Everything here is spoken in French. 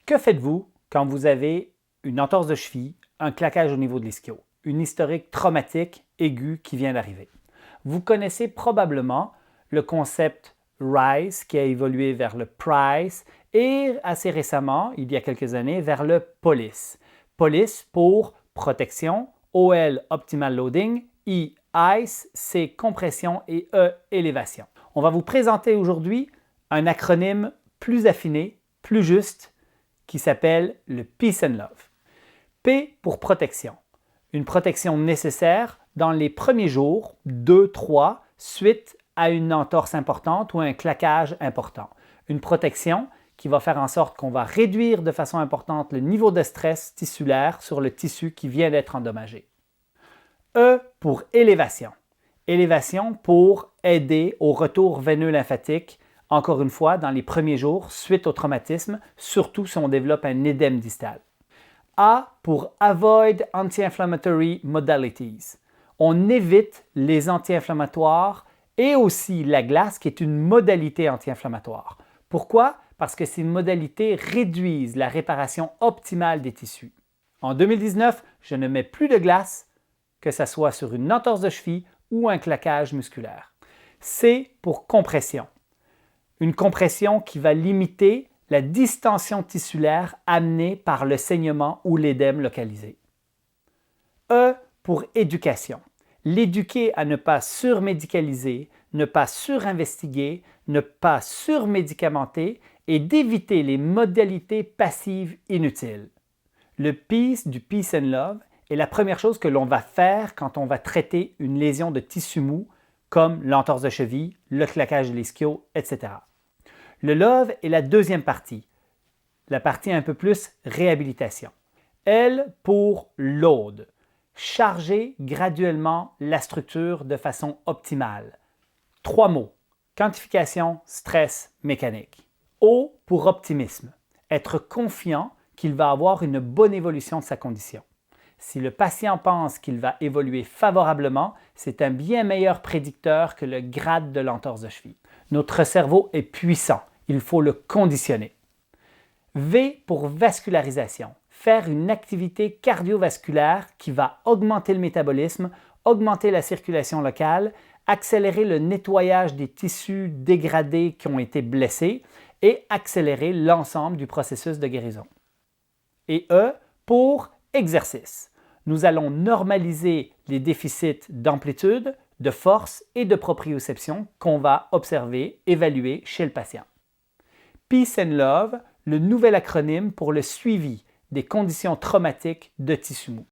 Que faites-vous quand vous avez une entorse de cheville, un claquage au niveau de l'ischio, une historique traumatique aiguë qui vient d'arriver? Vous connaissez probablement le concept RICE qui a évolué vers le PRICE et assez récemment, il y a quelques années, vers le POLICE. POLICE pour protection, OL Optimal Loading, I ICE, C compression et E élévation. On va vous présenter aujourd'hui un acronyme plus affiné, plus juste, qui s'appelle le Peace and Love. P pour protection. Une protection nécessaire dans les premiers jours, 2-3, suite à une entorse importante ou un claquage important. Une protection qui va faire en sorte qu'on va réduire de façon importante le niveau de stress tissulaire sur le tissu qui vient d'être endommagé. E pour élévation. Élévation pour aider au retour veineux lymphatique, encore une fois, dans les premiers jours suite au traumatisme, surtout si on développe un édème distal. A pour Avoid Anti-Inflammatory Modalities. On évite les anti-inflammatoires et aussi la glace qui est une modalité anti-inflammatoire. Pourquoi? Parce que ces modalités réduisent la réparation optimale des tissus. En 2019, je ne mets plus de glace, que ce soit sur une entorse de cheville ou un claquage musculaire. C pour compression. Une compression qui va limiter la distension tissulaire amenée par le saignement ou l'édème localisé. E pour éducation. L'éduquer à ne pas surmédicaliser, ne pas surinvestiguer, ne pas surmédicamenter et d'éviter les modalités passives inutiles. Le peace du Peace and Love est la première chose que l'on va faire quand on va traiter une lésion de tissu mou comme l'entorse de cheville, le claquage de l'ischio, etc. Le love est la deuxième partie, la partie un peu plus réhabilitation. L pour load, charger graduellement la structure de façon optimale. 3 mots, quantification, stress, mécanique. O pour optimisme, être confiant qu'il va avoir une bonne évolution de sa condition. Si le patient pense qu'il va évoluer favorablement, c'est un bien meilleur prédicteur que le grade de l'entorse de cheville. Notre cerveau est puissant, il faut le conditionner. V pour vascularisation, faire une activité cardiovasculaire qui va augmenter le métabolisme, augmenter la circulation locale, accélérer le nettoyage des tissus dégradés qui ont été blessés et accélérer l'ensemble du processus de guérison. Et E pour exercice. Nous allons normaliser les déficits d'amplitude, de force et de proprioception qu'on va observer, évaluer chez le patient. Peace and Love, le nouvel acronyme pour le suivi des conditions traumatiques de tissu mou.